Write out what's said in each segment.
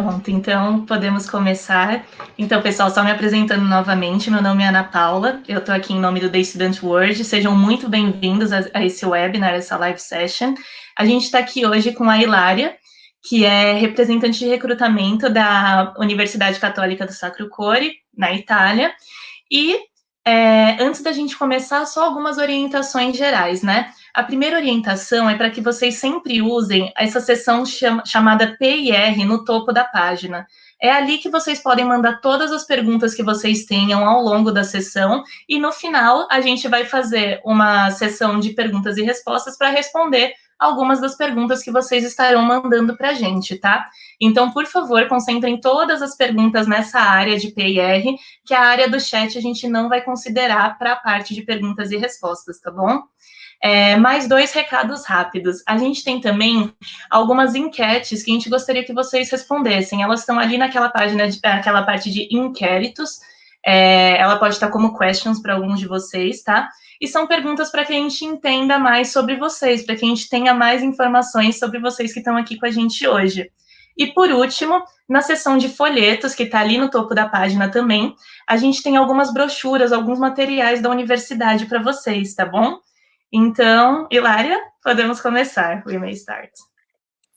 Pronto, então podemos começar. Então, pessoal, só me apresentando novamente, meu nome é Ana Paula, eu estou aqui em nome do The Student World, sejam muito bem-vindos a esse webinar, essa live session. A gente está aqui hoje com a Hilária, que é representante de recrutamento da Universidade Cattolica do Sacro, Cuore, na Itália, e antes da gente começar, só algumas orientações gerais, né? A primeira orientação é para que vocês sempre usem essa seção chamada PIR no topo da página. É ali que vocês podem mandar todas as perguntas que vocês tenham ao longo da sessão e no final a gente vai fazer uma sessão de perguntas e respostas para responder algumas das perguntas que vocês estarão mandando para a gente, tá? Então, por favor, concentrem todas as perguntas nessa área de PIR, que a área do chat a gente não vai considerar para a parte de perguntas e respostas, tá bom? Mais 2 recados rápidos. A gente tem também algumas enquetes que a gente gostaria que vocês respondessem. Elas estão ali naquela página, aquela parte de inquéritos. Ela pode estar como questions para alguns de vocês, tá? E são perguntas para que a gente entenda mais sobre vocês, para que a gente tenha mais informações sobre vocês que estão aqui com a gente hoje. E por último, na seção de folhetos, que está ali no topo da página também, a gente tem algumas brochuras, alguns materiais da universidade para vocês, tá bom? Então, Hilária, podemos começar. We may start.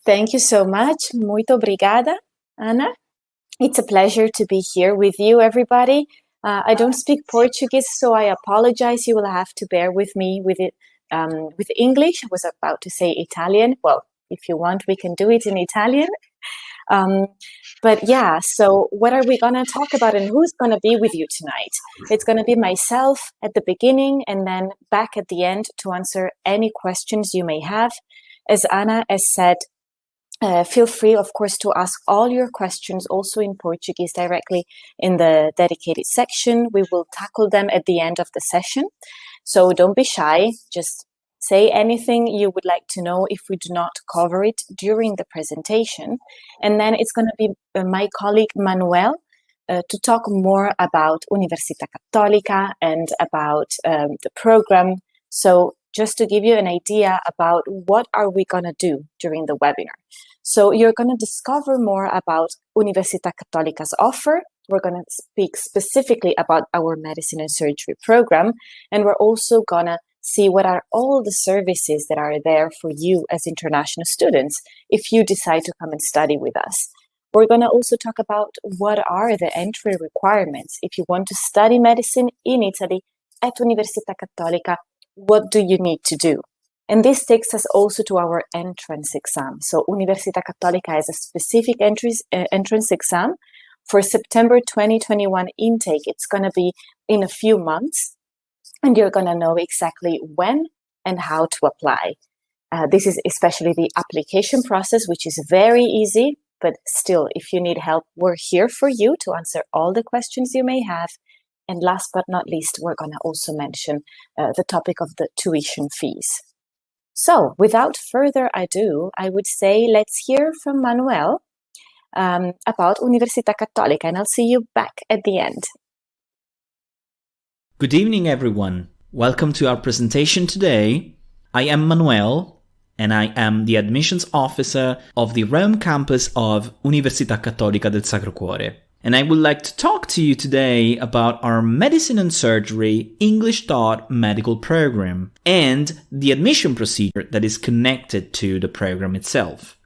Thank you so much. Muito obrigada, Ana. It's a pleasure to be here with you, everybody. I don't speak Portuguese, so I apologize. You will have to bear with me with English. I was about to say Italian. Well, if you want, we can do it in Italian. But yeah, so what are we going to talk about and who's going to be with you tonight? It's going to be myself at the beginning and then back at the end to answer any questions you may have. As Ana has said, feel free, of course, to ask all your questions also in Portuguese directly in the dedicated section. We will tackle them at the end of the session. So don't be shy, just say anything you would like to know if we do not cover it during the presentation. And then it's going to be my colleague Manuel to talk more about Università Cattolica and about the program. So just to give you an idea about what are we going to do during the webinar. So you're going to discover more about Università Cattolica's offer. We're going to speak specifically about our medicine and surgery program. And we're also going to see what are all the services that are there for you as international students if you decide to come and study with us. We're going to also talk about what are the entry requirements. If you want to study medicine in Italy at Università Cattolica, what do you need to do? And this takes us also to our entrance exam. So Università Cattolica has a specific entrance exam for September 2021 intake. It's going to be in a few months. And you're going to know exactly when and how to apply. This is especially the application process, which is very easy. But still, if you need help, we're here for you to answer all the questions you may have. And last but not least, we're going to also mention the topic of the tuition fees. So without further ado, I would say let's hear from Manuel about Università Cattolica. And I'll see you back at the end. Good evening, everyone. Welcome to our presentation today. I am Manuel, and I am the admissions officer of the Rome campus of Università Cattolica del Sacro Cuore. And I would like to talk to you today about our medicine and surgery English taught medical program and the admission procedure that is connected to the program itself.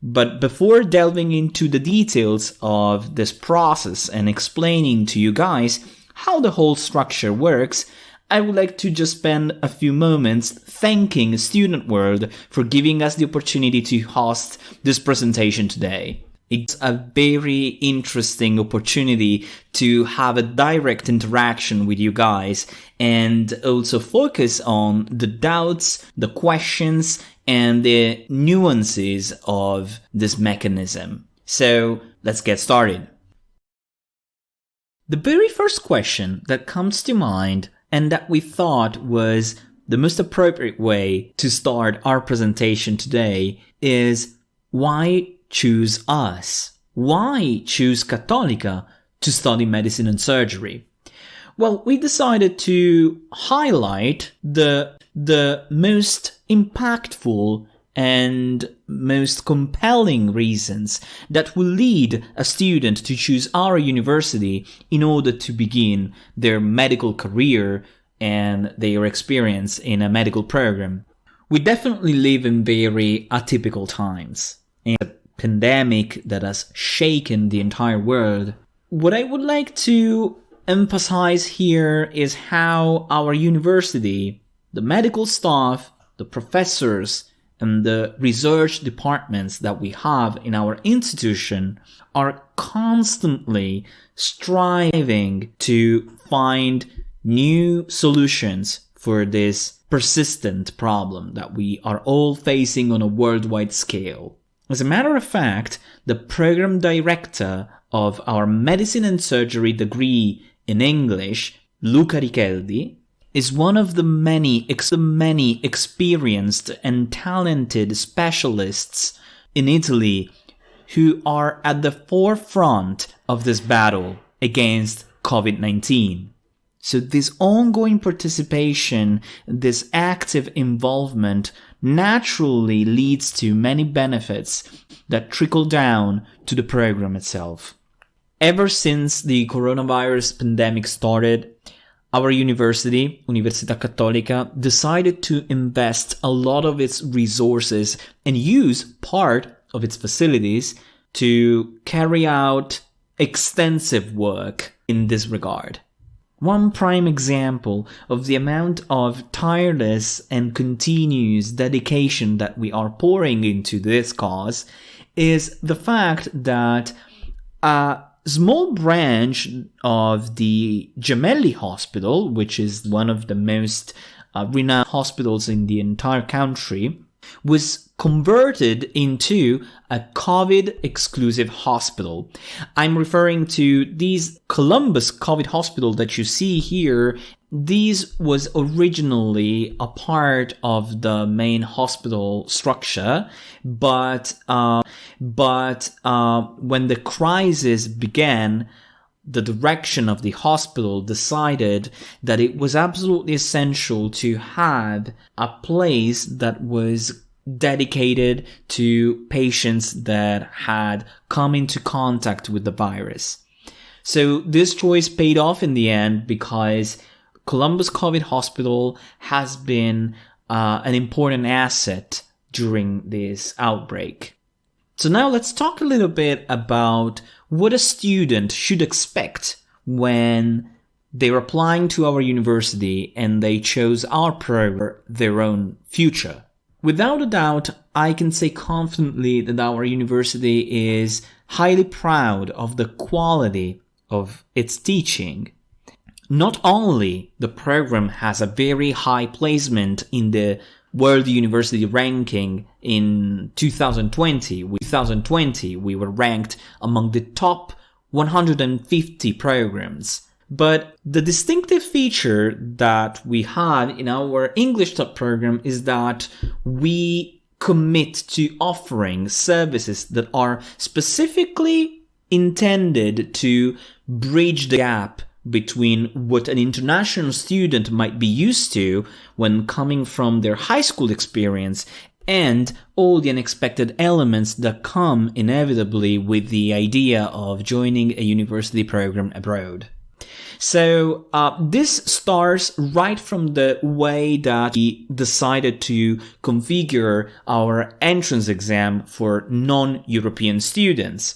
But before delving into the details of this process and explaining to you guys how the whole structure works, I would like to just spend a few moments thanking Student World for giving us the opportunity to host this presentation today. It's a very interesting opportunity to have a direct interaction with you guys and also focus on the doubts, the questions, and the nuances of this mechanism. So let's get started. The very first question that comes to mind and that we thought was the most appropriate way to start our presentation today is why choose us? Why choose Cattolica to study medicine and surgery? Well, we decided to highlight the most impactful and most compelling reasons that will lead a student to choose our university in order to begin their medical career and their experience in a medical program. We definitely live in very atypical times, in a pandemic that has shaken the entire world. What I would like to emphasize here is how our university, the medical staff, the professors, and the research departments that we have in our institution are constantly striving to find new solutions for this persistent problem that we are all facing on a worldwide scale. As a matter of fact, the program director of our medicine and surgery degree in English, Luca Richeldi, is one of the many experienced and talented specialists in Italy who are at the forefront of this battle against COVID-19. So this ongoing participation, this active involvement naturally leads to many benefits that trickle down to the program itself. Ever since the coronavirus pandemic started, our university, Università Cattolica, decided to invest a lot of its resources and use part of its facilities to carry out extensive work in this regard. One prime example of the amount of tireless and continuous dedication that we are pouring into this cause is the fact that a small branch of the Gemelli Hospital, which is one of the most renowned hospitals in the entire country, was converted into a COVID-exclusive hospital. I'm referring to these Columbus COVID hospital that you see here. This was originally a part of the main hospital structure, but when the crisis began, the direction of the hospital decided that it was absolutely essential to have a place that was dedicated to patients that had come into contact with the virus. So this choice paid off in the end because Columbus COVID Hospital has been an important asset during this outbreak. So now let's talk a little bit about what a student should expect when they're applying to our university and they chose our program, their own future. Without a doubt, I can say confidently that our university is highly proud of the quality of its teaching. Not only the program has a very high placement in the World University Ranking in 2020. We were ranked among the top 150 programs. But the distinctive feature that we have in our English top program is that we commit to offering services that are specifically intended to bridge the gap between what an international student might be used to when coming from their high school experience and all the unexpected elements that come inevitably with the idea of joining a university program abroad. So this starts right from the way that we decided to configure our entrance exam for non-European students.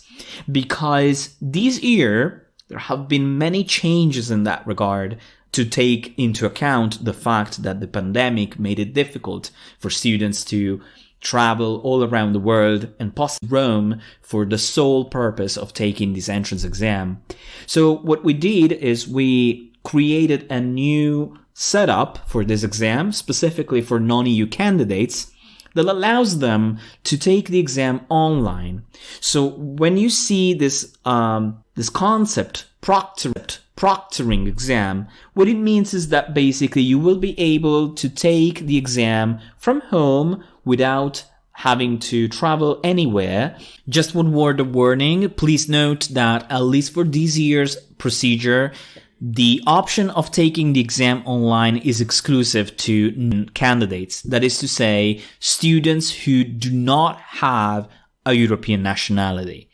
Because this year, there have been many changes in that regard to take into account the fact that the pandemic made it difficult for students to travel all around the world and possibly Rome for the sole purpose of taking this entrance exam. So what we did is we created a new setup for this exam, specifically for non-EU candidates, that allows them to take the exam online. So when you see this concept, proctoring exam, what it means is that basically you will be able to take the exam from home without having to travel anywhere. Just one word of warning, please note that at least for this year's procedure, The option of taking the exam online is exclusive to candidates, that is to say, students who do not have a European nationality.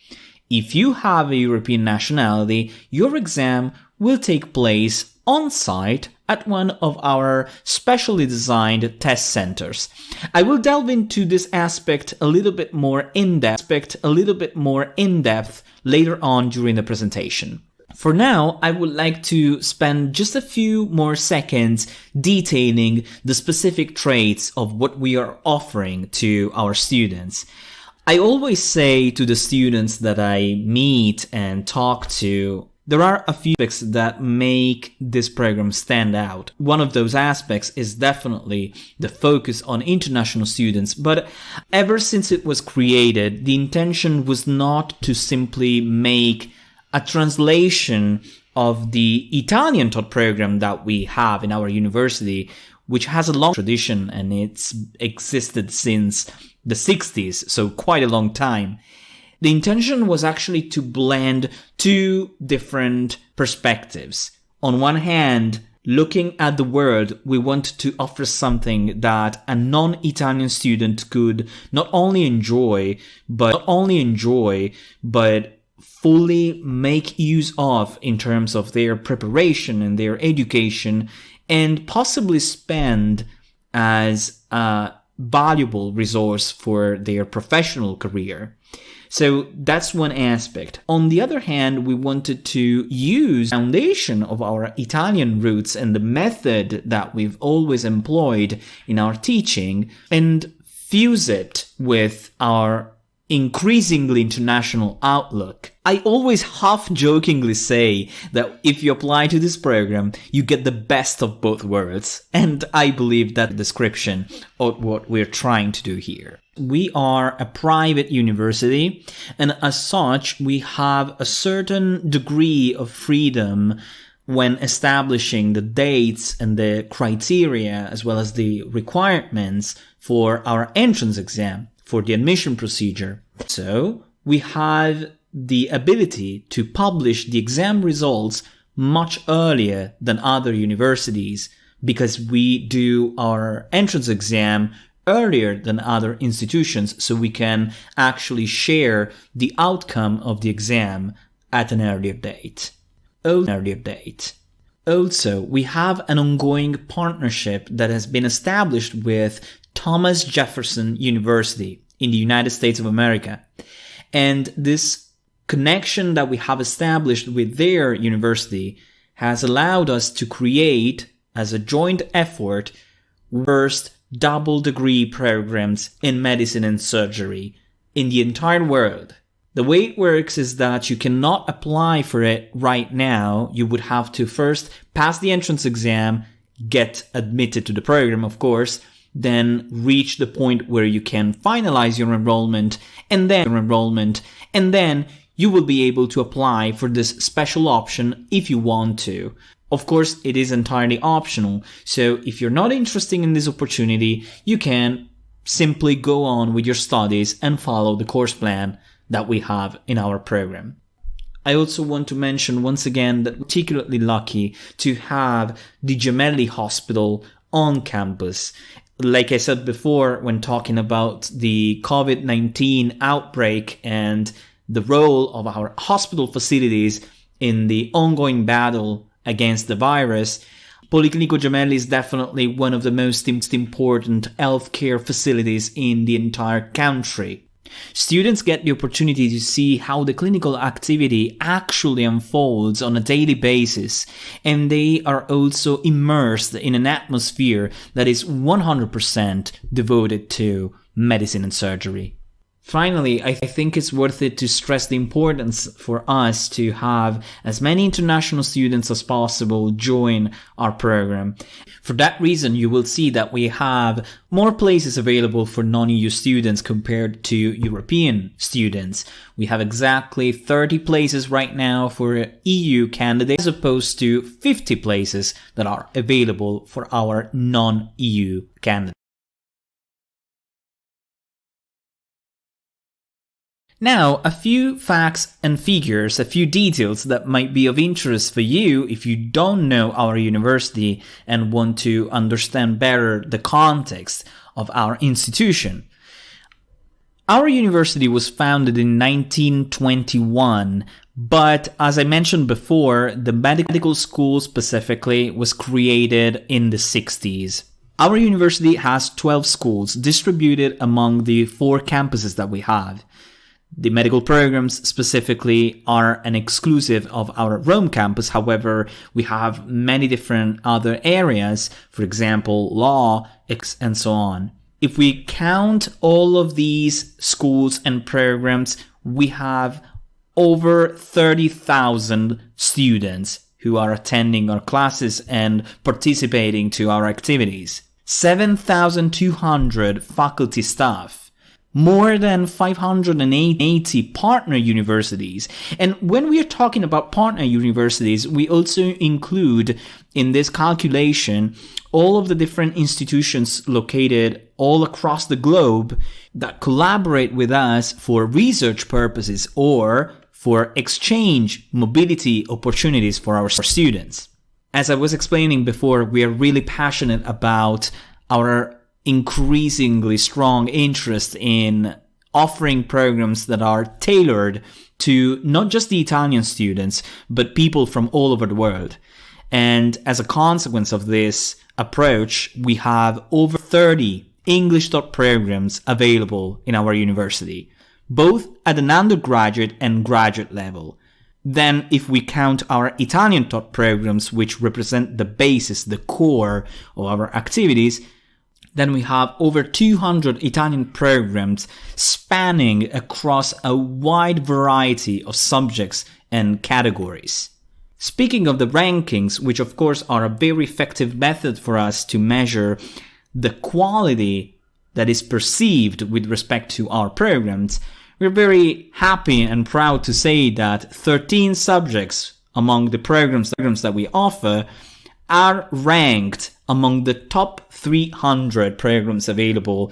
If you have a European nationality, your exam will take place on-site at one of our specially designed test centers. I will delve into this aspect a little bit more in depth later on during the presentation. For now, I would like to spend just a few more seconds detailing the specific traits of what we are offering to our students. I always say to the students that I meet and talk to, there are a few aspects that make this program stand out. One of those aspects is definitely the focus on international students, but ever since it was created, the intention was not to simply make a translation of the Italian taught program that we have in our university, which has a long tradition and it's existed since the 60s, so quite a long time. The intention was actually to blend two different perspectives. On one hand, looking at the world, we want to offer something that a non-Italian student could not only enjoy, but fully make use of in terms of their preparation and their education, and possibly spend as a valuable resource for their professional career. So that's one aspect. On the other hand, we wanted to use the foundation of our Italian roots and the method that we've always employed in our teaching and fuse it with our increasingly international outlook. I always half-jokingly say that if you apply to this program, you get the best of both worlds, and I believe that description of what we're trying to do here. We are a private university, and as such, we have a certain degree of freedom when establishing the dates and the criteria, as well as the requirements for our entrance exam, for the admission procedure. So we have the ability to publish the exam results much earlier than other universities because we do our entrance exam earlier than other institutions, so we can actually share the outcome of the exam at an earlier date. Also, we have an ongoing partnership that has been established with Thomas Jefferson University in the United States of America. And this connection that we have established with their university has allowed us to create, as a joint effort, first double degree programs in medicine and surgery in the entire world. The way it works is that you cannot apply for it right now. You would have to first pass the entrance exam, get admitted to the program, of course, then reach the point where you can finalize your enrollment, and then you will be able to apply for this special option if you want to. Of course, it is entirely optional, so if you're not interested in this opportunity, you can simply go on with your studies and follow the course plan that we have in our program. I also want to mention once again that we're particularly lucky to have the Gemelli Hospital on campus. Like I said before, when talking about the COVID-19 outbreak and the role of our hospital facilities in the ongoing battle against the virus, Policlino Gemelli is definitely one of the most important healthcare facilities in the entire country. Students get the opportunity to see how the clinical activity actually unfolds on a daily basis, and they are also immersed in an atmosphere that is 100% devoted to medicine and surgery. Finally, I think it's worth it to stress the importance for us to have as many international students as possible join our program. For that reason, you will see that we have more places available for non-EU students compared to European students. We have exactly 30 places right now for EU candidates, as opposed to 50 places that are available for our non-EU candidates. Now, a few facts and figures, a few details that might be of interest for you if you don't know our university and want to understand better the context of our institution. Our university was founded in 1921, but as I mentioned before, the medical school specifically was created in the 60s. Our university has 12 schools distributed among the 4 campuses that we have. The medical programs specifically are an exclusive of our Rome campus. However, we have many different other areas, for example, law, and so on. If we count all of these schools and programs, we have over 30,000 students who are attending our classes and participating to our activities. 7,200 faculty staff. More than 580 partner universities. And when we are talking about partner universities, we also include in this calculation all of the different institutions located all across the globe that collaborate with us for research purposes or for exchange mobility opportunities for our students. As I was explaining before, we are really passionate about our increasingly strong interest in offering programs that are tailored to not just the Italian students, but people from all over the world. And as a consequence of this approach, we have over 30 English taught programs available in our university, both at an undergraduate and graduate level. Then, if we count our Italian taught programs, which represent the basis, the core of our activities, then we have over 200 Italian programs spanning across a wide variety of subjects and categories. Speaking of the rankings, which of course are a very effective method for us to measure the quality that is perceived with respect to our programs, we're very happy and proud to say that 13 subjects among the programs that we offer are ranked among the top 300 programs available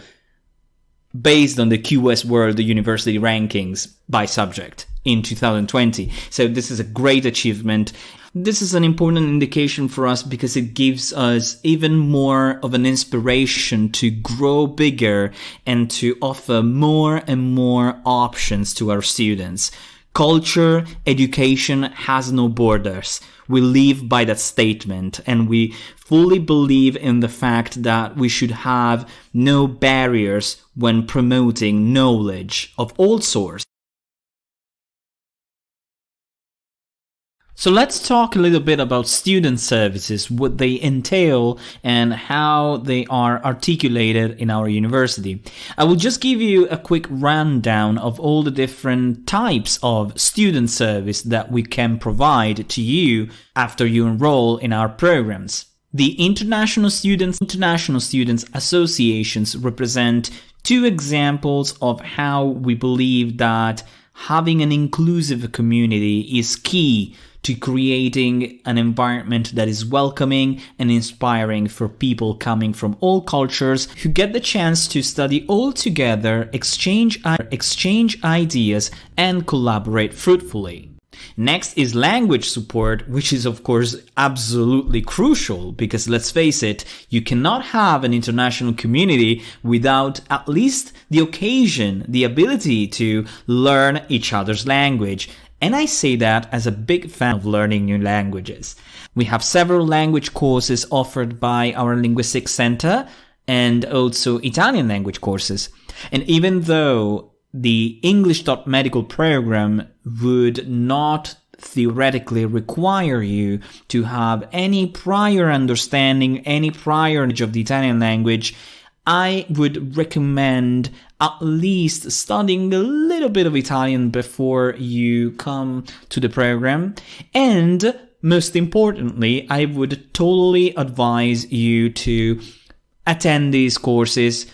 based on the QS World University rankings by subject in 2020. So this is a great achievement. This is an important indication for us because it gives us even more of an inspiration to grow bigger and to offer more and more options to our students. Culture, education has no borders. We live by that statement, and we fully believe in the fact that we should have no barriers when promoting knowledge of all sorts. So let's talk a little bit about student services, what they entail, and how they are articulated in our university. I will just give you a quick rundown of all the different types of student service that we can provide to you after you enroll in our programs. The International Students Associations represent 2 examples of how we believe that having an inclusive community is key to creating an environment that is welcoming and inspiring for people coming from all cultures who get the chance to study all together, exchange ideas, and collaborate fruitfully. Next is language support, which is of course absolutely crucial because let's face it, you cannot have an international community without at least the occasion, the ability to learn each other's language. And I say that as a big fan of learning new languages. We have several language courses offered by our Linguistic Center and also Italian language courses. And even though the English taught medical program would not theoretically require you to have any prior understanding, any prior knowledge of the Italian language, I would recommend at least studying a little bit of Italian before you come to the program. And most importantly, I would totally advise you to attend these courses,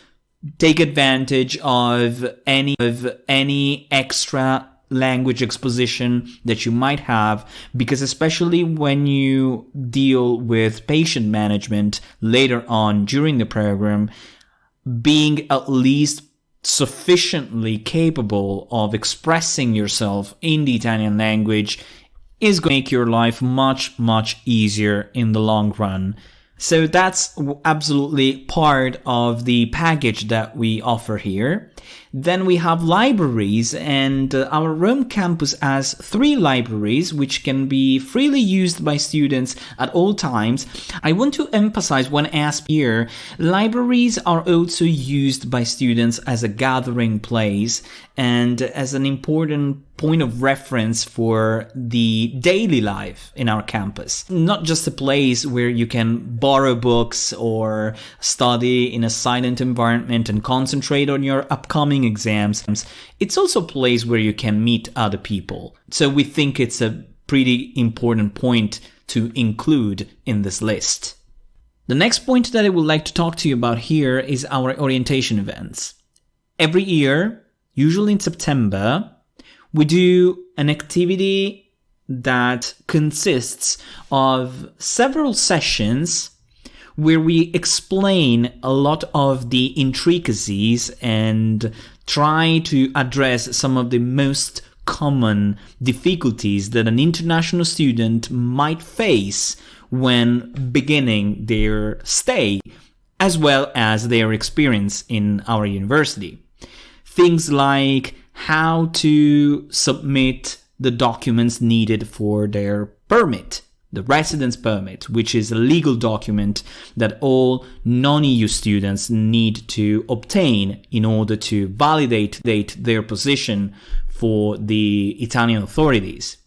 take advantage of any extra language exposition that you might have, because especially when you deal with patient management later on during the program, being at least sufficiently capable of expressing yourself in the Italian language is going to make your life much, much easier in the long run. So that's absolutely part of the package that we offer here. Then we have libraries, and our Rome campus has 3 libraries which can be freely used by students at all times. I want to emphasize one aspect here. Libraries are also used by students as a gathering place and as an important point of reference for the daily life in our campus. Not just a place where you can borrow books or study in a silent environment and concentrate on your upcoming exams. It's also a place where you can meet other people. So we think it's a pretty important point to include in this list. The next point that I would like to talk to you about here is our orientation events. Every year, usually in September, we do an activity that consists of several sessions where we explain a lot of the intricacies and try to address some of the most common difficulties that an international student might face when beginning their stay, as well as their experience in our university. Things like how to submit the documents needed for their permit, the residence permit, which is a legal document that all non-EU students need to obtain in order to validate their position for the Italian authorities.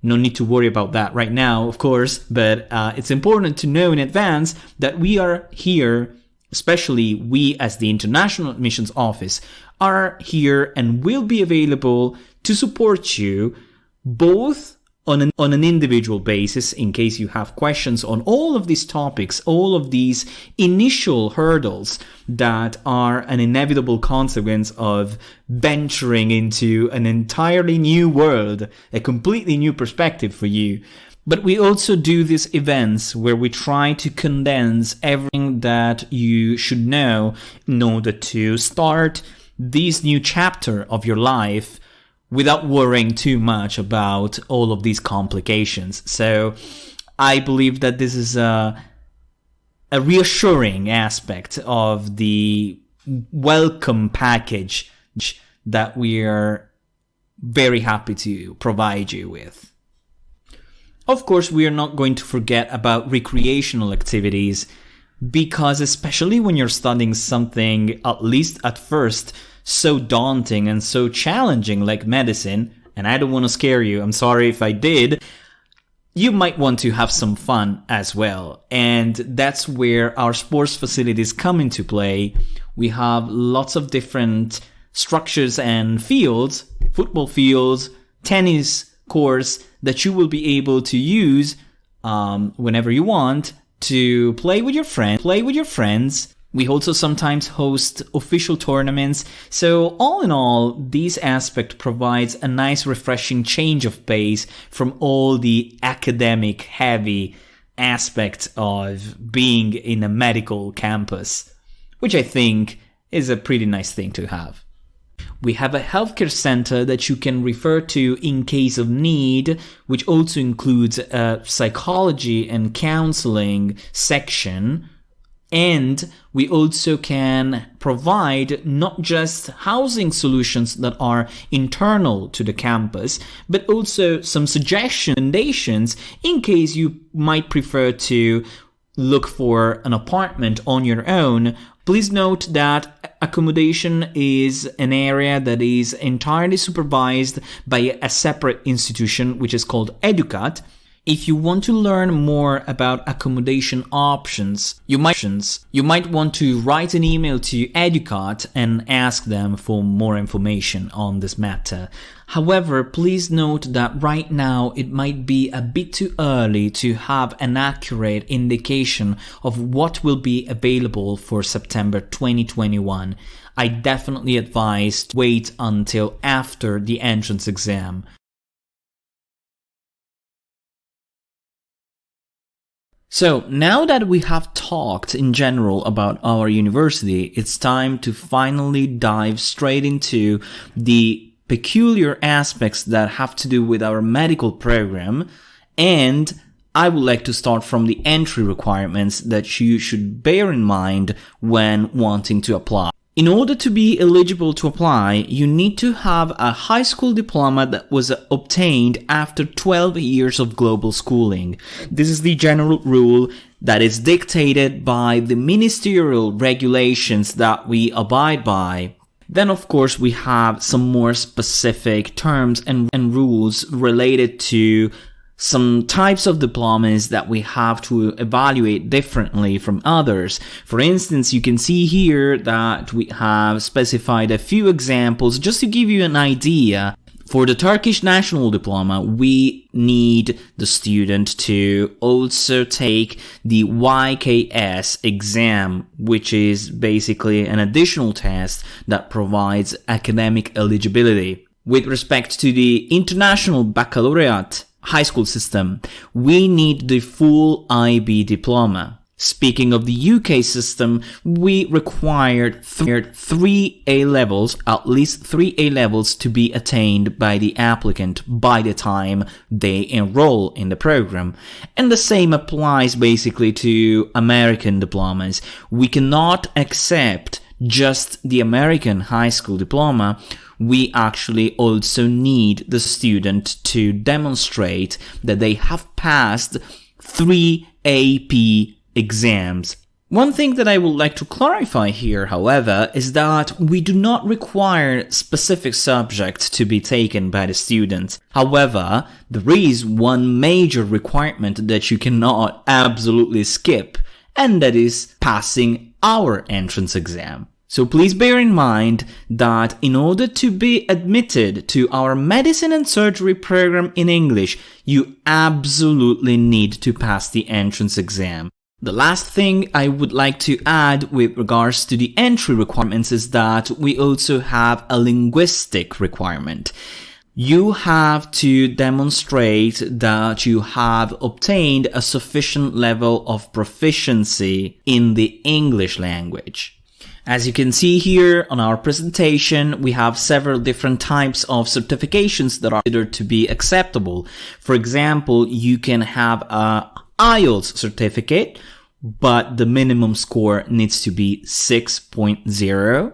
No need to worry about that right now, of course, but it's important to know in advance that we are here, especially we as the International Admissions Office, are here and will be available to support you both on an individual basis in case you have questions on all of these topics, all of these initial hurdles that are an inevitable consequence of venturing into an entirely new world, a completely new perspective for you. But we also do these events where we try to condense everything that you should know in order to start this new chapter of your life without worrying too much about all of these complications. So I believe that this is a reassuring aspect of the welcome package that we are very happy to provide you with. Of course, we are not going to forget about recreational activities, because especially when you're studying something, at least at first, so daunting and so challenging like medicine, and I don't want to scare you, I'm sorry if I did, you might want to have some fun as well. And that's where our sports facilities come into play. We have lots of different structures and fields, football fields, tennis courts, that you will be able to use whenever you want to play with your friends. We also sometimes host official tournaments. So all in all, this aspect provides a nice refreshing change of pace from all the academic heavy aspects of being in a medical campus, which I think is a pretty nice thing to have. We have a healthcare center that you can refer to in case of need, which also includes a psychology and counseling section. And we also can provide not just housing solutions that are internal to the campus, but also some suggestions, recommendations in case you might prefer to look for an apartment on your own. Please note that accommodation is an area that is entirely supervised by a separate institution, which is called Educat. If you want to learn more about accommodation options, you might want to write an email to Educat and ask them for more information on this matter. However, please note that right now it might be a bit too early to have an accurate indication of what will be available for September 2021. I definitely advise to wait until after the entrance exam. So, now that we have talked in general about our university, it's time to finally dive straight into the peculiar aspects that have to do with our medical program, and I would like to start from the entry requirements that you should bear in mind when wanting to apply. In order to be eligible to apply, you need to have a high school diploma that was obtained after 12 years of global schooling. This is the general rule that is dictated by the ministerial regulations that we abide by. Then, of course, we have some more specific terms and rules related to some types of diplomas that we have to evaluate differently from others. For instance, you can see here that we have specified a few examples just to give you an idea. For the Turkish National Diploma, we need the student to also take the YKS exam, which is basically an additional test that provides academic eligibility. With respect to the International Baccalaureate high school system, we need the full IB diploma. Speaking of the UK system, we required three A-levels, at least 3 A-levels to be attained by the applicant by the time they enroll in the program. And the same applies basically to American diplomas. We cannot accept just the American high school diploma. We actually also need the student to demonstrate that they have passed 3 AP exams. One thing that I would like to clarify here, however, is that we do not require specific subjects to be taken by the student. However, there is one major requirement that you cannot absolutely skip, and that is passing our entrance exam. So please bear in mind that in order to be admitted to our medicine and surgery program in English, you absolutely need to pass the entrance exam. The last thing I would like to add with regards to the entry requirements is that we also have a linguistic requirement. You have to demonstrate that you have obtained a sufficient level of proficiency in the English language. As you can see here on our presentation, we have several different types of certifications that are considered to be acceptable. For example, you can have a IELTS certificate, but the minimum score needs to be 6.0.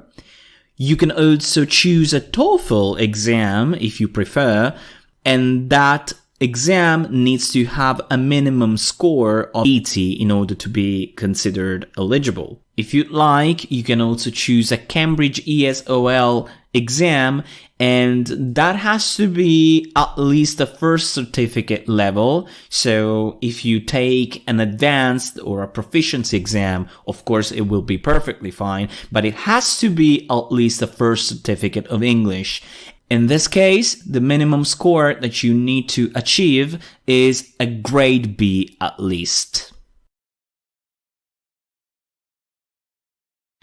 You can also choose a TOEFL exam if you prefer, and that exam needs to have a minimum score of 80 in order to be considered eligible. If you'd like, you can also choose a Cambridge ESOL exam, and that has to be at least the first certificate level. So if you take an advanced or a proficiency exam, of course it will be perfectly fine, but it has to be at least the first certificate of English. In this case, the minimum score that you need to achieve is a grade B at least.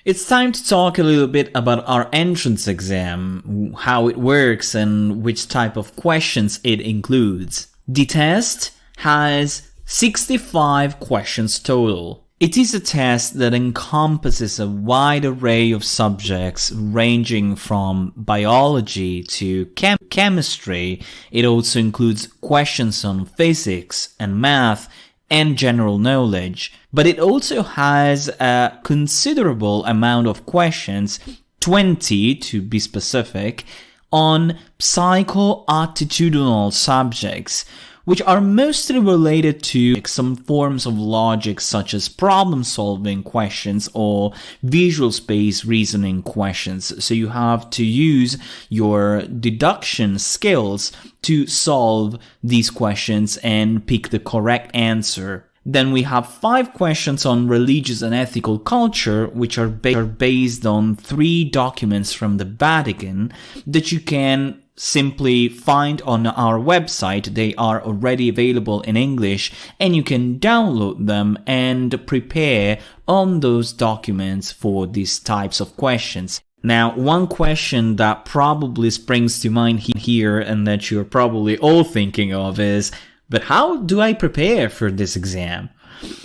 It's time to talk a little bit about our entrance exam, how it works and which type of questions it includes. The test has 65 questions total. It is a test that encompasses a wide array of subjects ranging from biology to chemistry. It also includes questions on physics and math and general knowledge. But it also has a considerable amount of questions, 20 to be specific, on psycho-attitudinal subjects, which are mostly related to some forms of logic such as problem-solving questions or visual space reasoning questions. So you have to use your deduction skills to solve these questions and pick the correct answer. Then we have 5 questions on religious and ethical culture, which are based on 3 documents from the Vatican that you can simply find on our website. They are already available in English, and you can download them and prepare on those documents for these types of questions. Now, one question that probably springs to mind here and that you're probably all thinking of is, but how do I prepare for this exam?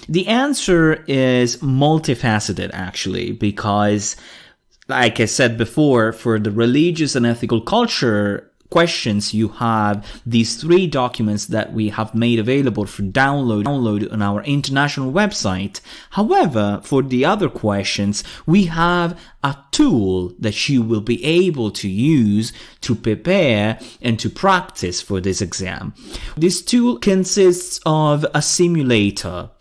The answer is multifaceted, actually, because, like I said before, for the religious and ethical culture questions, you have these 3 documents that we have made available for download on our international website. However, for the other questions, we have a tool that you will be able to use to prepare and to practice for this exam. This tool consists of a simulator.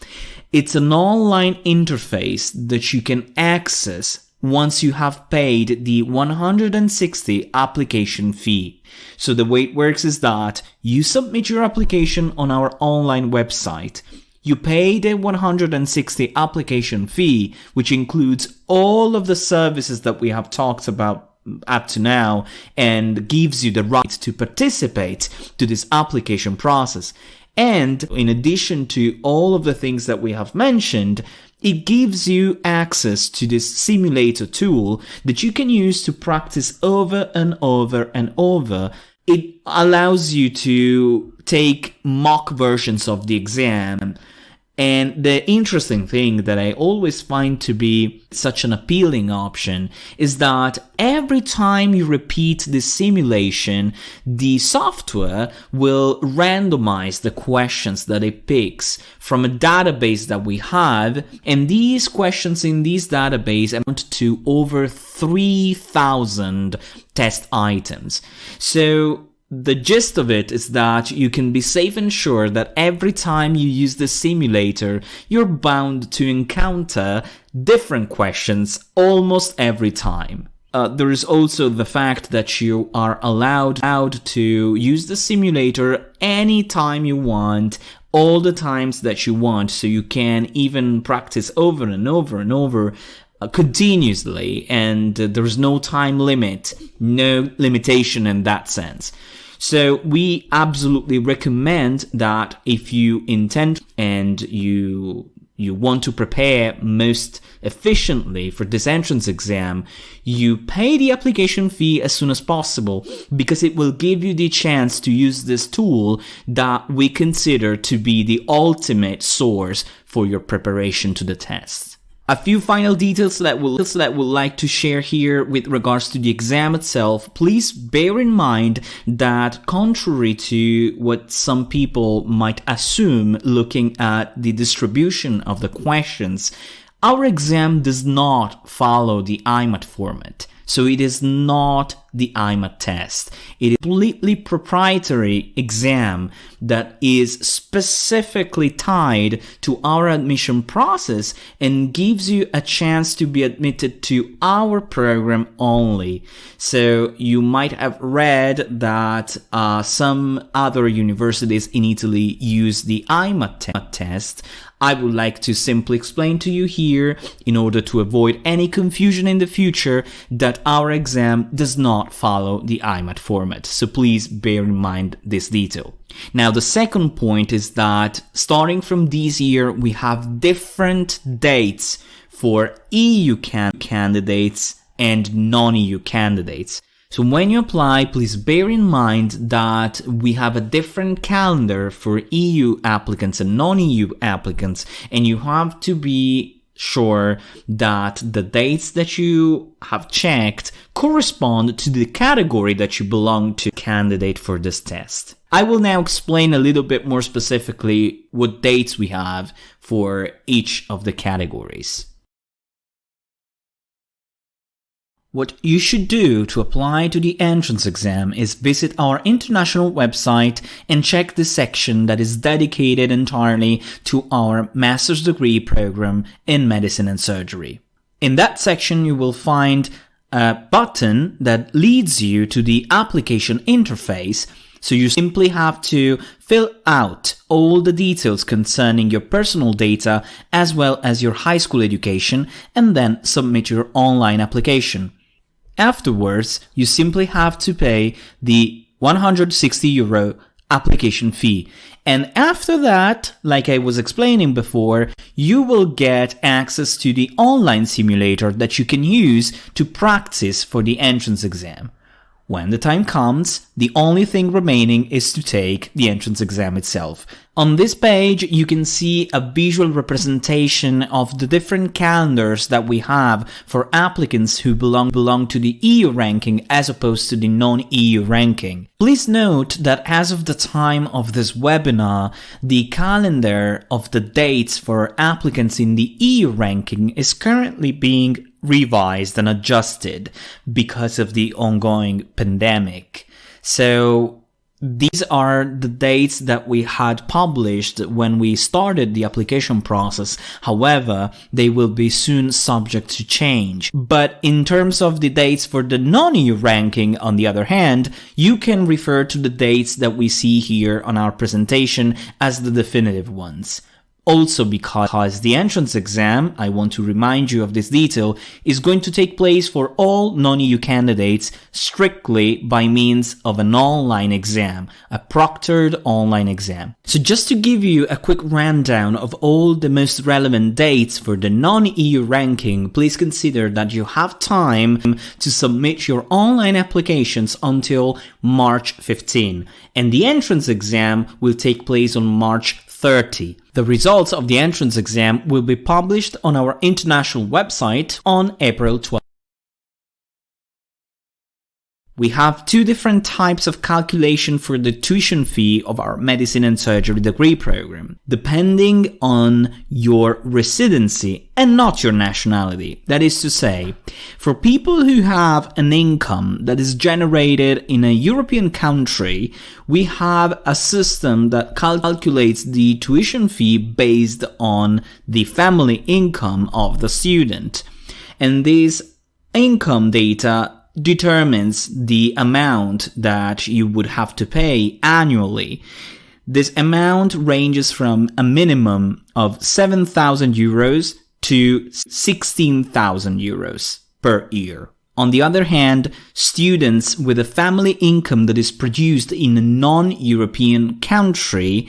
It's an online interface that you can access once you have paid the 160 application fee. So the way it works is that you submit your application on our online website. You pay the 160 application fee, which includes all of the services that we have talked about up to now and gives you the right to participate to this application process. And in addition to all of the things that we have mentioned, it gives you access to this simulator tool that you can use to practice over and over and over. It allows you to take mock versions of the exam. And the interesting thing that I always find to be such an appealing option is that every time you repeat the simulation, the software will randomize the questions that it picks from a database that we have. And these questions in this database amount to over 3,000 test items. So the gist of it is that you can be safe and sure that every time you use the simulator, you're bound to encounter different questions almost every time. There is also the fact that you are allowed to use the simulator anytime you want, all the times that you want, so you can even practice over and over and over continuously, and there's no time limit, no limitation in that sense. So we absolutely recommend that if you intend and you want to prepare most efficiently for this entrance exam, you pay the application fee as soon as possible, because it will give you the chance to use this tool that we consider to be the ultimate source for your preparation to the test. A few final details that we'll like to share here with regards to the exam itself. Please bear in mind that contrary to what some people might assume looking at the distribution of the questions, our exam does not follow the IMAT format. So it is not the IMAT test. It is a completely proprietary exam that is specifically tied to our admission process and gives you a chance to be admitted to our program only. So you might have read that some other universities in Italy use the IMAT test. I would like to simply explain to you here, in order to avoid any confusion in the future, that our exam does not follow the IMAT format. So please bear in mind this detail. Now, the second point is that starting from this year, we have different dates for EU candidates and non-EU candidates. So when you apply, please bear in mind that we have a different calendar for EU applicants and non-EU applicants, and you have to be sure that the dates that you have checked correspond to the category that you belong to candidate for this test. I will now explain a little bit more specifically what dates we have for each of the categories. What you should do to apply to the entrance exam is visit our international website and check the section that is dedicated entirely to our master's degree program in medicine and surgery. In that section, you will find a button that leads you to the application interface. So you simply have to fill out all the details concerning your personal data as well as your high school education, and then submit your online application. Afterwards, you simply have to pay the €160 application fee. And after that, like I was explaining before, you will get access to the online simulator that you can use to practice for the entrance exam. When the time comes, the only thing remaining is to take the entrance exam itself. On this page, you can see a visual representation of the different calendars that we have for applicants who belong to the EU ranking as opposed to the non-EU ranking. Please note that as of the time of this webinar, the calendar of the dates for applicants in the EU ranking is currently being revised and adjusted because of the ongoing pandemic. So these are the dates that we had published when we started the application process. However, they will be soon subject to change. But in terms of the dates for the non-EU ranking, on the other hand, you can refer to the dates that we see here on our presentation as the definitive ones. Also because the entrance exam, I want to remind you of this detail, is going to take place for all non-EU candidates strictly by means of an online exam, a proctored online exam. So just to give you a quick rundown of all the most relevant dates for the non-EU ranking, please consider that you have time to submit your online applications until March 15, and the entrance exam will take place on March 30. The results of the entrance exam will be published on our international website on April 12. We have two different types of calculation for the tuition fee of our medicine and surgery degree program, depending on your residency and not your nationality. That is to say, for people who have an income that is generated in a European country, we have a system that calculates the tuition fee based on the family income of the student. And this income data determines the amount that you would have to pay annually. This amount ranges from a minimum of 7,000 euros to 16,000 euros per year. On the other hand, students with a family income that is produced in a non-European country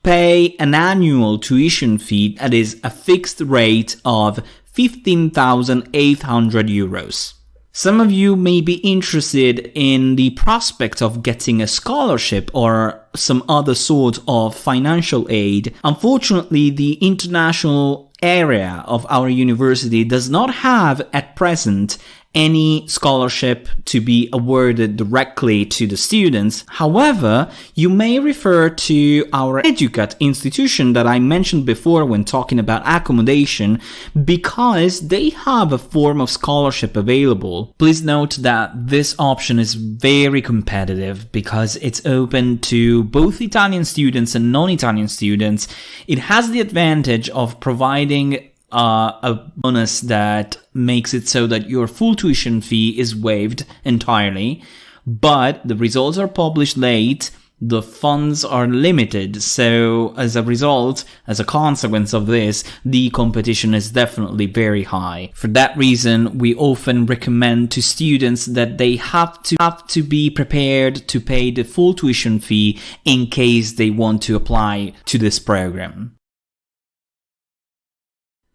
pay an annual tuition fee that is a fixed rate of 15,800 euros. Some of you may be interested in the prospect of getting a scholarship or some other sort of financial aid. Unfortunately, the international area of our university does not have at present any scholarship to be awarded directly to the students. However, you may refer to our Educat institution that I mentioned before when talking about accommodation, because they have a form of scholarship available. Please note that this option is very competitive because it's open to both Italian students and non-Italian students. It has the advantage of providing a bonus that makes it so that your full tuition fee is waived entirely, but the results are published late, the funds are limited, so as a result, as a consequence of this, the competition is definitely very high. For that reason, we often recommend to students that they have to be prepared to pay the full tuition fee in case they want to apply to this program.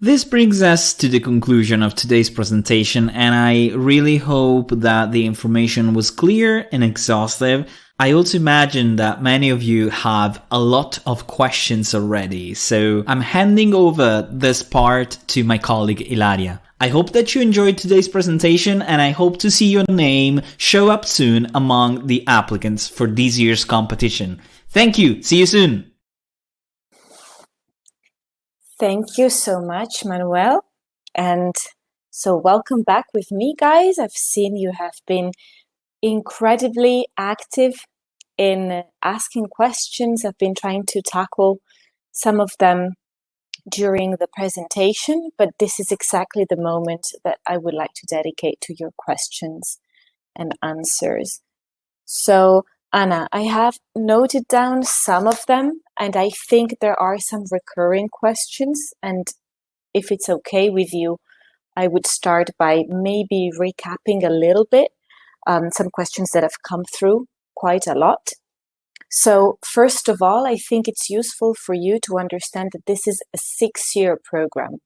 This brings us to the conclusion of today's presentation, and I really hope that the information was clear and exhaustive. I also imagine that many of you have a lot of questions already, so I'm handing over this part to my colleague Ilaria. I hope that you enjoyed today's presentation, and I hope to see your name show up soon among the applicants for this year's competition. Thank you. See you soon. Thank you so much, Manuel. And so welcome back with me, guys. I've seen you have been incredibly active in asking questions. I've been trying to tackle some of them during the presentation, but this is exactly the moment that I would like to dedicate to your questions and answers. So, Anna, I have noted down some of them, and I think there are some recurring questions. And if it's okay with you, I would start by maybe recapping a little bit some questions that have come through quite a lot. So first of all, I think it's useful for you to understand that this is a 6-year program.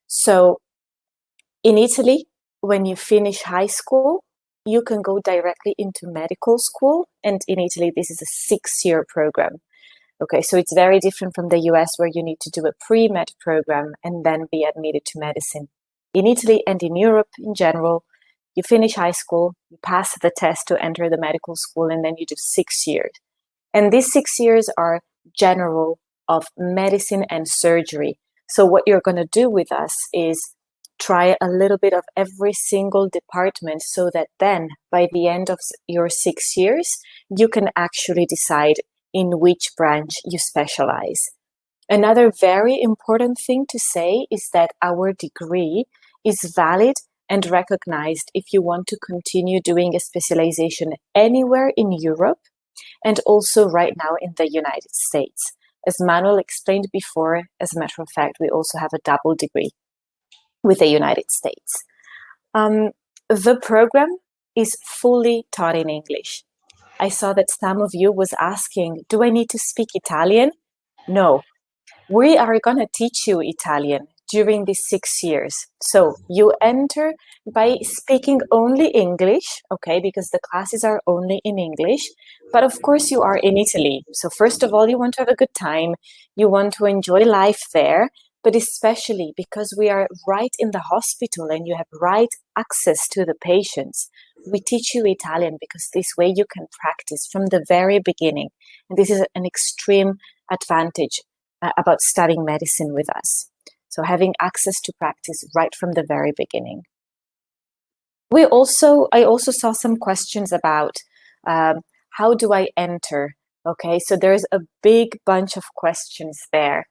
So in Italy, when you finish high school, you can go directly into medical school. And in Italy, this is a 6-year program. Okay, so it's very different from the US, where you need to do a pre-med program and then be admitted to medicine. In Italy and in Europe in general, you finish high school, you pass the test to enter the medical school, and then you do 6 years. And these 6 years are general of medicine and surgery. So what you're going to do with us is try a little bit of every single department, so that then by the end of your 6 years, you can actually decide in which branch you specialize. Another very important thing to say is that our degree is valid and recognized if you want to continue doing a specialization anywhere in Europe, and also right now in the United States. As Manuel explained before, as a matter of fact, we also have a double degree with the United States. The program is fully taught in English. I saw that some of you was asking, do I need to speak Italian? No, we are going to teach you Italian during these 6 years. So you enter by speaking only English, okay, because the classes are only in English. But of course you are in Italy. So first of all, you want to have a good time. You want to enjoy life there. But especially because we are right in the hospital and you have right access to the patients, we teach you Italian because this way you can practice from the very beginning. And this is an extreme advantage about studying medicine with us. So having access to practice right from the very beginning. I also saw some questions about how do I enter? Okay, so there's a big bunch of questions there.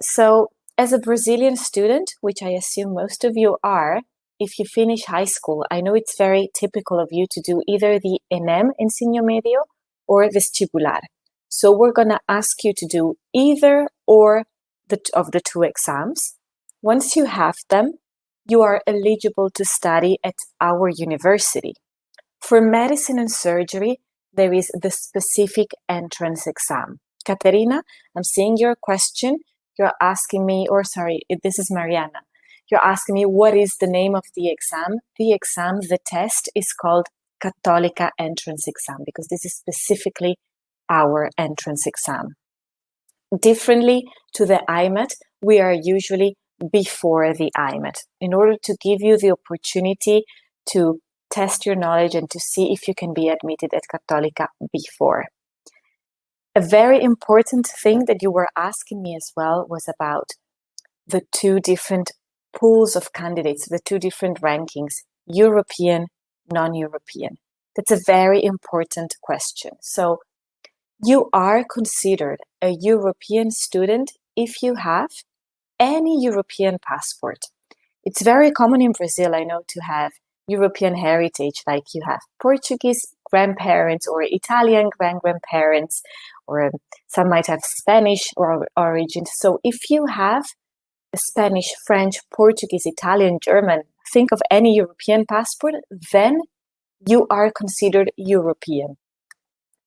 So as a Brazilian student, which I assume most of you are, if you finish high school, I know it's very typical of you to do either the ENEM, Ensino Medio, or Vestibular. So we're going to ask you to do either or of the two exams. Once you have them, you are eligible to study at our university. For medicine and surgery, there is the specific entrance exam. Caterina, I'm seeing your question. You're asking me, this is Mariana. You're asking me what is the name of the exam. The test is called Cattolica entrance exam because this is specifically our entrance exam. Differently to the IMET, we are usually before the IMET in order to give you the opportunity to test your knowledge and to see if you can be admitted at Cattolica before. A very important thing that you were asking me as well was about the two different pools of candidates, the two different rankings, European, non-European. That's a very important question. So you are considered a European student if you have any European passport. It's very common in Brazil, I know, to have European heritage, like you have Portuguese grandparents or Italian grandparents, or some might have Spanish origin. So if you have a Spanish, French, Portuguese, Italian, German, think of any European passport, then you are considered European.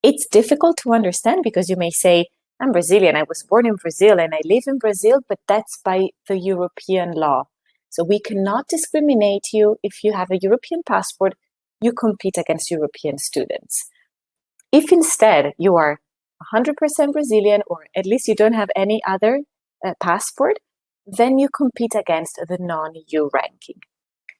It's difficult to understand because you may say, I'm Brazilian, I was born in Brazil and I live in Brazil, but that's by the European law. So we cannot discriminate you. If you have a European passport, you compete against European students. If instead you are 100% Brazilian, or at least you don't have any other passport, then you compete against the non-EU ranking.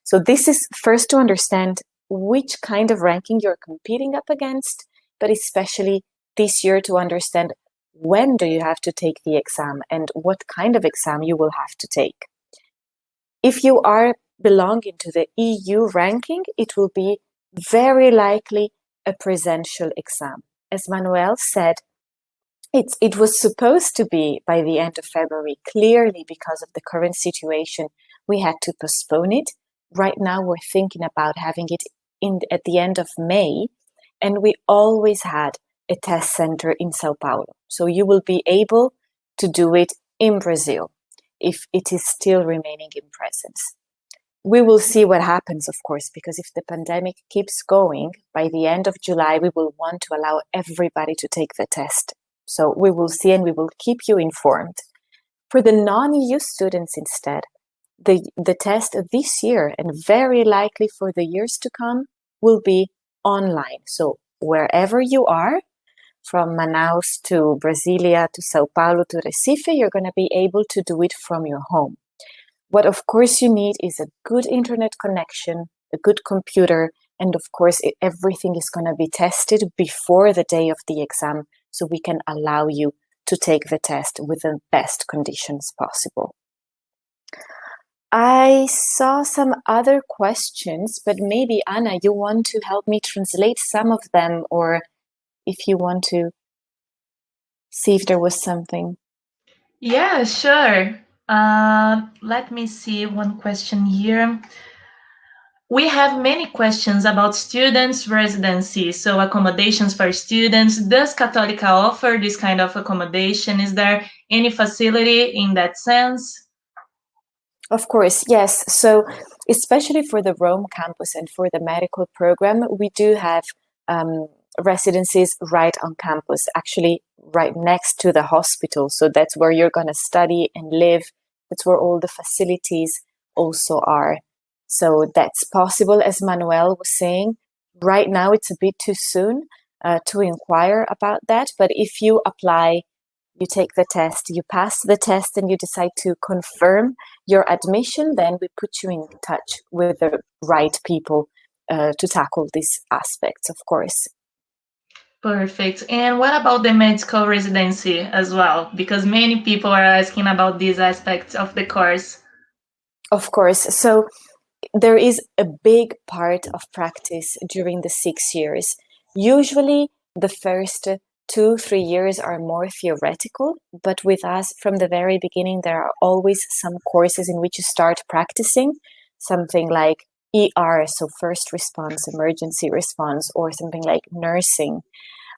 So this is first to understand which kind of ranking you're competing up against, but especially this year to understand when do you have to take the exam and what kind of exam you will have to take. If you are belonging to the EU ranking, it will be very likely a presential exam. As Manuel said, it was supposed to be by the end of February. Clearly, because of the current situation, we had to postpone it. Right now, we're thinking about having it at the end of May, and we always had a test center in Sao Paulo. So you will be able to do it in Brazil if it is still remaining in presence. We will see what happens, of course, because if the pandemic keeps going, by the end of July, we will want to allow everybody to take the test. So we will see and we will keep you informed. For the non-EU students instead, the test this year and very likely for the years to come will be online. So wherever you are, from Manaus to Brasilia to Sao Paulo to Recife, you're going to be able to do it from your home. What of course you need is a good internet connection, a good computer, and of course everything is going to be tested before the day of the exam, so we can allow you to take the test with the best conditions possible. I saw some other questions, but maybe Anna, you want to help me translate some of them, or if you want to see if there was something. Yeah, sure. Let me see one question here. We have many questions about students' residency, so accommodations for students. Does Cattolica offer this kind of accommodation? Is there any facility in that sense? Of course, yes. So especially for the Rome campus and for the medical program, we do have residencies right on campus, actually right next to the hospital. So that's where you're going to study and live. That's where all the facilities also are. So that's possible, as Manuel was saying. Right now, it's a bit too soon to inquire about that. But if you apply, you take the test, you pass the test, and you decide to confirm your admission, then we put you in touch with the right people to tackle these aspects, of course. Perfect. And what about the medical residency as well? Because many people are asking about these aspects of the course. Of course. So there is a big part of practice during the 6 years. Usually the first 2-3 years are more theoretical, but with us from the very beginning, there are always some courses in which you start practicing something like ER, so first response, emergency response, or something like nursing.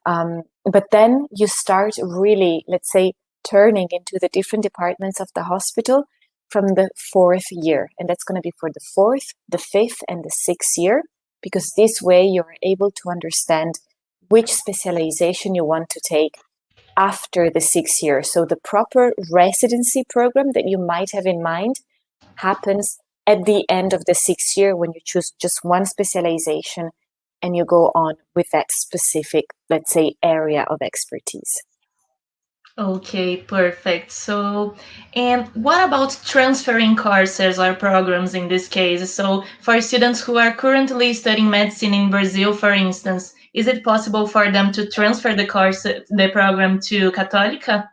But then you start really, let's say, turning into the different departments of the hospital from the 4th year. And that's going to be for the 4th, the 5th, and the 6th year, because this way you're able to understand which specialization you want to take after the 6th year. So the proper residency program that you might have in mind happens at the end of the 6th year, when you choose just one specialization and you go on with that specific, let's say, area of expertise. Okay, perfect. So, and what about transferring courses or programs in this case? So, for students who are currently studying medicine in Brazil, for instance, is it possible for them to transfer the program to Cattolica?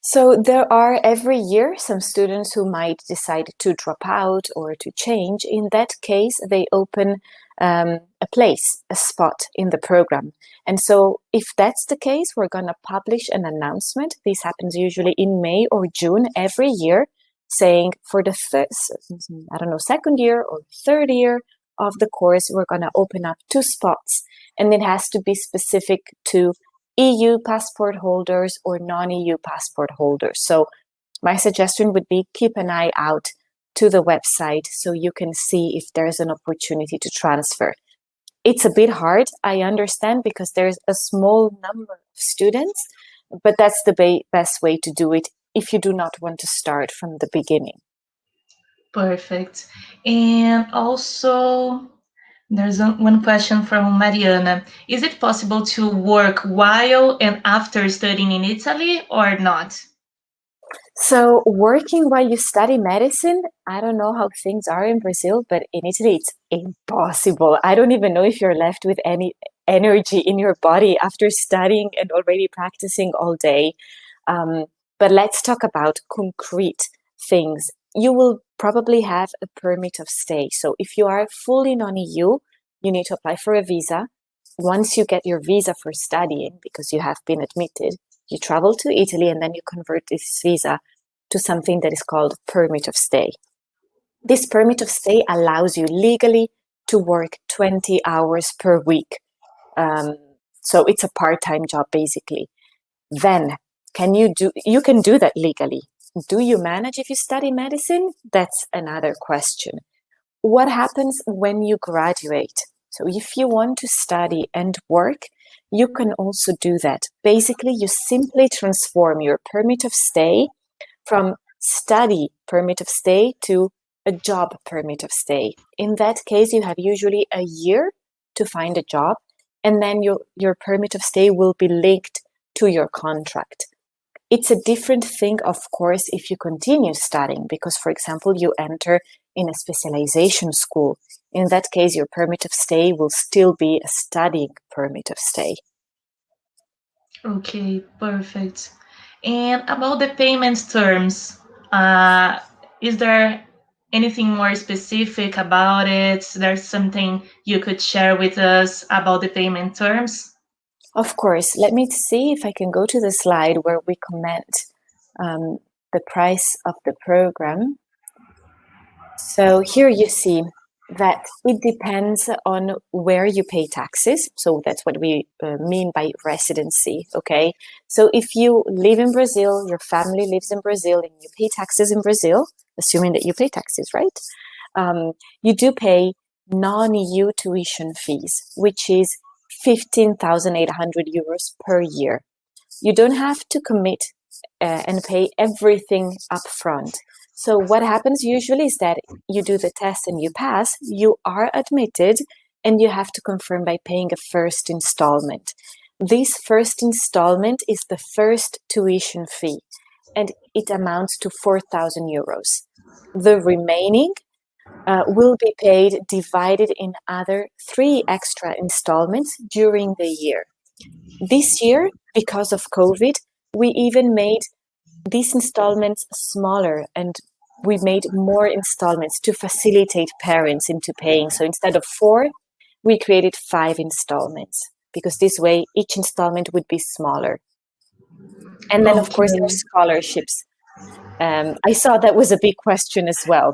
So there are every year some students who might decide to drop out or to change. In that case, they open a place, a spot in the program. And so if that's the case, we're going to publish an announcement. This happens usually in May or June every year, saying for the second year or third year of the course, we're going to open up 2 spots. And it has to be specific to EU passport holders or non-EU passport holders. So my suggestion would be keep an eye out to the website so you can see if there's an opportunity to transfer. It's a bit hard, I understand, because there's a small number of students, but that's the best way to do it if you do not want to start from the beginning. Perfect. And also, there's one question from Mariana. Is it possible to work while and after studying in Italy or not? So working while you study medicine, I don't know how things are in Brazil, but in Italy, it's impossible. I don't even know if you're left with any energy in your body after studying and already practicing all day. But let's talk about concrete things. You will probably have a permit of stay. So if you are fully non-EU, you need to apply for a visa. Once you get your visa for studying, because you have been admitted, you travel to Italy and then you convert this visa to something that is called permit of stay. This permit of stay allows you legally to work 20 hours per week. So it's a part-time job, basically. Then you can do that legally. Do you manage if you study medicine? That's another question. What happens when you graduate? So if you want to study and work, you can also do that. Basically, you simply transform your permit of stay from study permit of stay to a job permit of stay. In that case, you have usually a year to find a job, and then your permit of stay will be linked to your contract. It's a different thing, of course, if you continue studying, because, for example, you enter in a specialization school. In that case, your permit of stay will still be a studying permit of stay. Okay, perfect. And about the payment terms, is there anything more specific about it? There's something you could share with us about the payment terms? Of course. Let me see if I can go to the slide where we comment the price of the program. So here you see that it depends on where you pay taxes. So that's what we mean by residency, okay? So if you live in Brazil, your family lives in Brazil, and you pay taxes in Brazil, assuming that you pay taxes, right? You do pay non-EU tuition fees, which is 15,800 euros per year. You don't have to commit and pay everything up front. So what happens usually is that you do the test and you pass, you are admitted, and you have to confirm by paying a first installment. This first installment is the first tuition fee, and it amounts to 4,000 euros. The remaining will be paid divided in other 3 extra installments during the year. This year, because of COVID, we even made these installments smaller, and we made more installments to facilitate parents into paying. So instead of 4, we created 5 installments, because this way each installment would be smaller. And then, of course, there are scholarships. I saw that was a big question as well.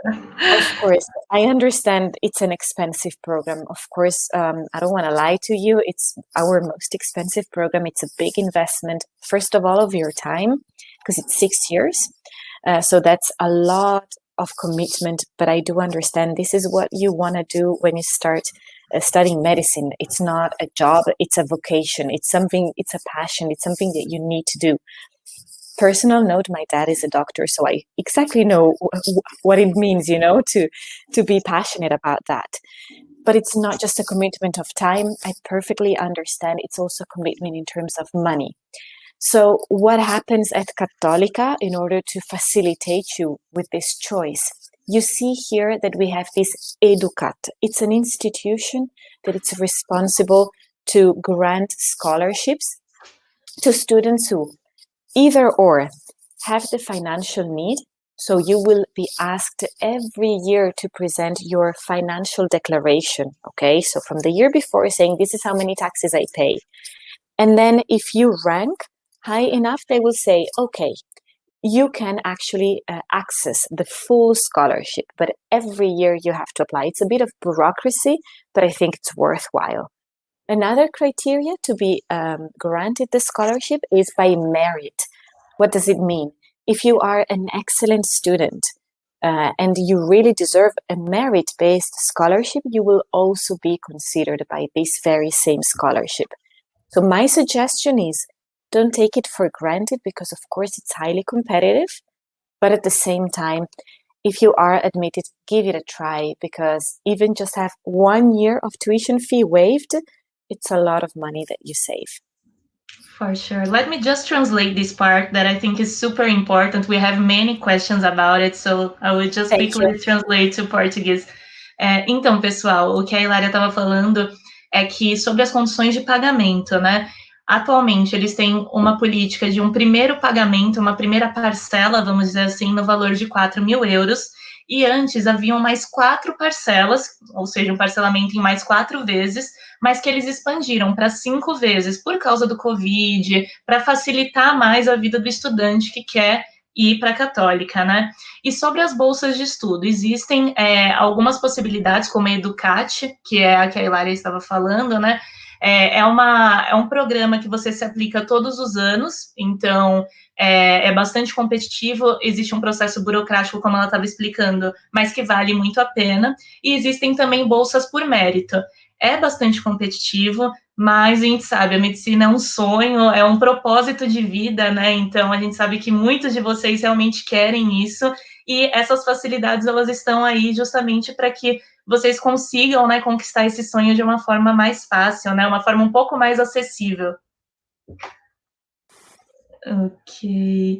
Of course, I understand it's an expensive program. Of course, I don't want to lie to you. It's our most expensive program. It's a big investment, first of all, of your time, because it's 6 years. So that's a lot of commitment. But I do understand this is what you want to do when you start studying medicine. It's not a job. It's a vocation. It's something, it's a passion. It's something that you need to do. Personal note, my dad is a doctor, so I exactly know what it means, to be passionate about that. But it's not just a commitment of time. I perfectly understand it's also a commitment in terms of money. So what happens at Cattolica in order to facilitate you with this choice? You see here that we have this Educat. It's an institution that it's responsible to grant scholarships to students who either or have the financial need. So you will be asked every year to present your financial declaration, okay? So from the year before, saying this is how many taxes I pay. And then if you rank high enough, they will say, okay, you can actually access the full scholarship, but every year you have to apply. It's a bit of bureaucracy, but I think it's worthwhile. Another criteria to be granted the scholarship is by merit. What does it mean? If you are an excellent student and you really deserve a merit-based scholarship, you will also be considered by this very same scholarship. So my suggestion is don't take it for granted, because of course it's highly competitive, but at the same time, if you are admitted, give it a try, because even just have 1 year of tuition fee waived, it's a lot of money that you save. For sure. Let me just translate this part that I think is super important. We have many questions about it, so I will just quickly translate to Portuguese. Então, pessoal, o que a Hilária estava falando é que sobre as condições de pagamento, né? Atualmente, eles têm uma política de um primeiro pagamento, uma primeira parcela, vamos dizer assim, no valor de 4.000 euros, e antes haviam mais 4 parcelas, ou seja, um parcelamento em mais 4 vezes, mas que eles expandiram para 5 vezes por causa do Covid, para facilitar mais a vida do estudante que quer ir para a Cattolica, né? E sobre as bolsas de estudo, existem algumas possibilidades, como a Educat, que é a que a Hilária estava falando, né? É um programa que você se aplica todos os anos, então é bastante competitivo, existe um processo burocrático, como ela estava explicando, mas que vale muito a pena, e existem também bolsas por mérito. É bastante competitivo, mas a gente sabe, a medicina é um sonho, é um propósito de vida, né? Então a gente sabe que muitos de vocês realmente querem isso, e essas facilidades elas estão aí justamente para que vocês consigam, né, conquistar esse sonho de uma forma mais fácil, né? Uma forma um pouco mais acessível. Ok.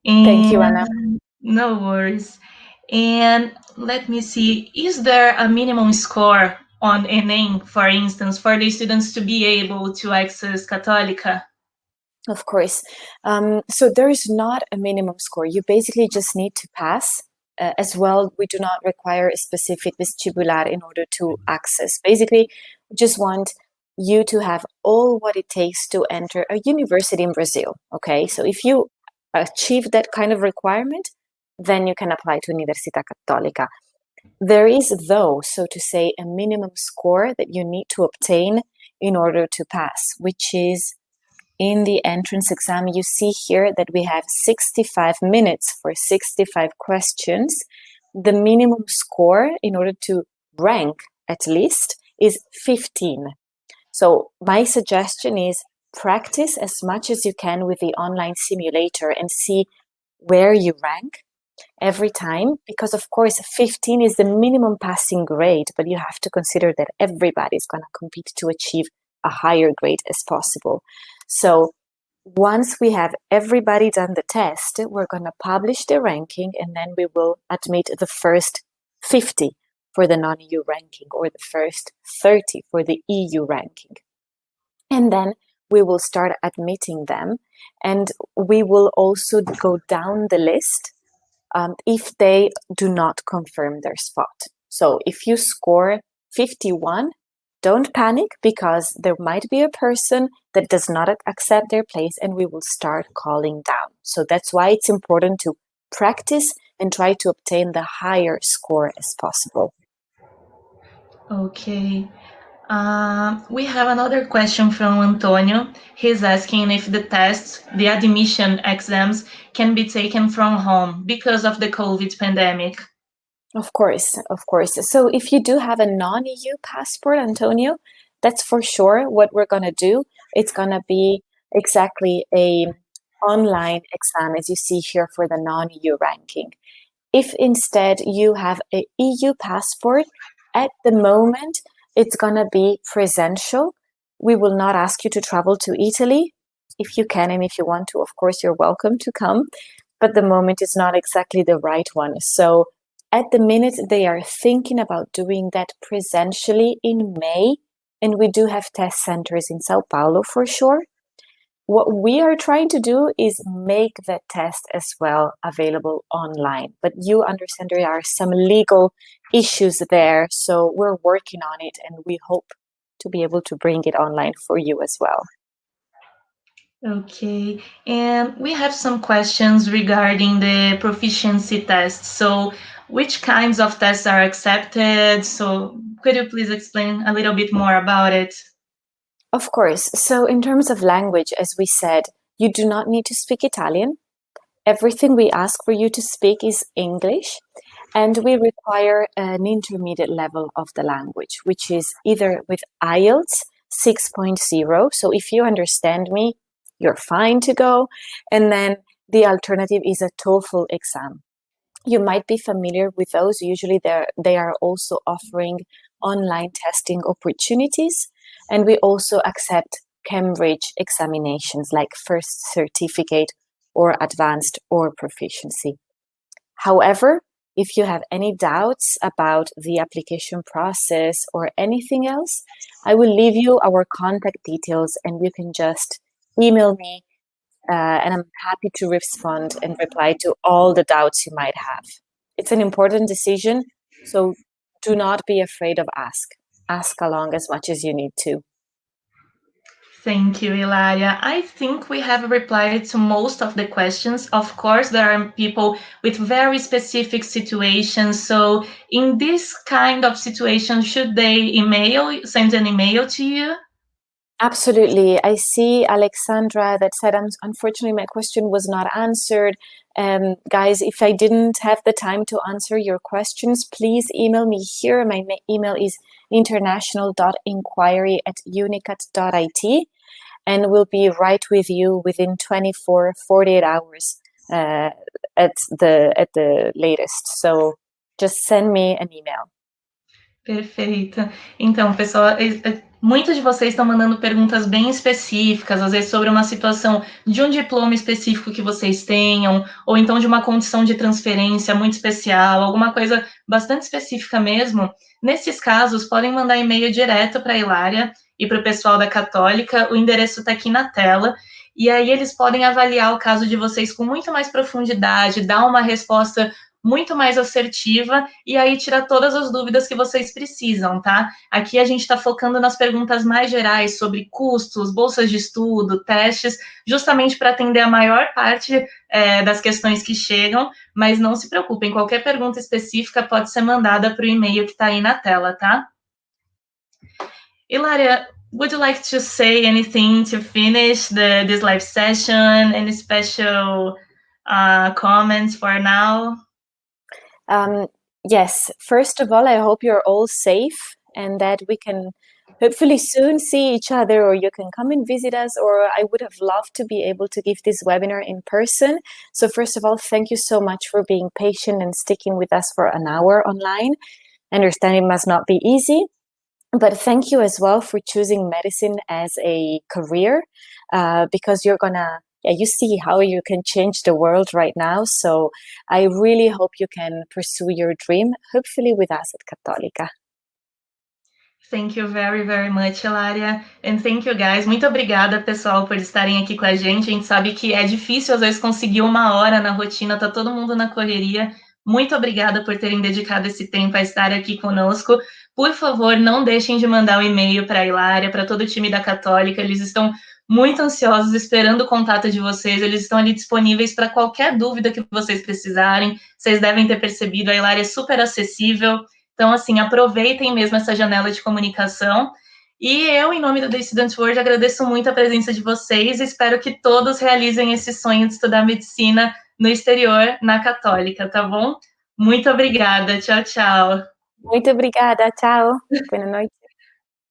Thank you, Anna. No worries. And let me see, is there a minimum score on ENEM, for instance, for the students to be able to access Cattolica? Of course. So there is not a minimum score. You basically just need to pass. As well, we do not require a specific vestibular in order to access. Basically, we just want you to have all what it takes to enter a university in Brazil. Okay, so if you achieve that kind of requirement, then you can apply to Università Cattolica. There is, though, so to say, a minimum score that you need to obtain in order to pass, which is in the entrance exam. You see here that we have 65 minutes for 65 questions. The minimum score in order to rank, at least, is 15. So my suggestion is practice as much as you can with the online simulator and see where you rank every time, because of course 15 is the minimum passing grade, but you have to consider that everybody's going to compete to achieve a higher grade as possible. So once we have everybody done the test, we're going to publish the ranking, and then we will admit the first 50 for the non-EU ranking, or the first 30 for the EU ranking. And then we will start admitting them, and we will also go down the list if they do not confirm their spot. So if you score 51, don't panic, because there might be a person that does not accept their place, and we will start calling down. So that's why it's important to practice and try to obtain the higher score as possible. Okay. We have another question from Antonio. He's asking if the tests, the admission exams, can be taken from home because of the COVID pandemic. Of course, of course. So if you do have a non-EU passport, Antonio, that's for sure what we're going to do. It's going to be exactly a online exam, as you see here for the non-EU ranking. If instead you have a EU passport, at the moment, it's going to be presential. We will not ask you to travel to Italy. If you can and if you want to, of course, you're welcome to come. But the moment is not exactly the right one. So at the minute, they are thinking about doing that presentially in May. And we do have test centers in Sao Paulo for sure. What we are trying to do is make the test as well available online. But you understand there are some legal issues there. So we're working on it, and we hope to be able to bring it online for you as well. Okay, and we have some questions regarding the proficiency test. So which kinds of tests are accepted? So could you please explain a little bit more about it? Of course. So in terms of language, as we said, you do not need to speak Italian. Everything we ask for you to speak is English, and we require an intermediate level of the language, which is either with IELTS 6.0. So if you understand me, you're fine to go. And then the alternative is a TOEFL exam. You might be familiar with those. Usually they are also offering online testing opportunities. And we also accept Cambridge examinations like first certificate or advanced or proficiency. However, if you have any doubts about the application process or anything else, I will leave you our contact details, and you can just email me, and I'm happy to respond and reply to all the doubts you might have. It's an important decision, so do not be afraid of ask. Ask along as much as you need to. Thank you, Ilaria. I think we have replied to most of the questions. Of course, there are people with very specific situations. So in this kind of situation, should they send an email to you? Absolutely. I see Alexandra that said, unfortunately, my question was not answered. Guys, if I didn't have the time to answer your questions, please email me here. My email is international.inquiry@unicat.it, and we'll be right with you within 48 hours at the latest. So just send me an email. Perfeito. Então, pessoal, muitos de vocês estão mandando perguntas bem específicas, às vezes sobre uma situação de um diploma específico que vocês tenham, ou então de uma condição de transferência muito especial, alguma coisa bastante específica mesmo. Nesses casos, podem mandar e-mail direto para a Hilária e para o pessoal da Cattolica, o endereço está aqui na tela, e aí eles podem avaliar o caso de vocês com muito mais profundidade, dar uma resposta muito mais assertiva e aí tirar todas as dúvidas que vocês precisam, tá? Aqui a gente está focando nas perguntas mais gerais sobre custos, bolsas de estudo, testes, justamente para atender a maior parte das questões que chegam, mas não se preocupem, qualquer pergunta específica pode ser mandada para o e-mail que está aí na tela, tá? Hilária, would you like to say anything to finish this live session? Any special comments for now? Yes, first of all, I hope you're all safe and that we can hopefully soon see each other, or you can come and visit us, or I would have loved to be able to give this webinar in person. So first of all, thank you so much for being patient and sticking with us for an hour online. I understand it must not be easy, but thank you as well for choosing medicine as a career, because you're gonna you see how you can change the world right now. So I really hope you can pursue your dream, hopefully with us at Cattolica. Thank you very, very much, Hilária. And thank you, guys. Muito obrigada, pessoal, por estarem aqui com a gente. A gente sabe que é difícil, às vezes, conseguir uma hora na rotina, tá todo mundo na correria. Muito obrigada por terem dedicado esse tempo a estar aqui conosco. Por favor, não deixem de mandar o e-mail para a Hilária, para todo o time da Cattolica. Eles estão muito ansiosos, esperando o contato de vocês. Eles estão ali disponíveis para qualquer dúvida que vocês precisarem. Vocês devem ter percebido, a Hilária é super acessível. Então, assim, aproveitem mesmo essa janela de comunicação. E eu, em nome do The Student World, agradeço muito a presença de vocês. Espero que todos realizem esse sonho de estudar medicina no exterior, na Cattolica, tá bom? Muito obrigada. Tchau, tchau. Muito obrigada. Tchau. Boa noite.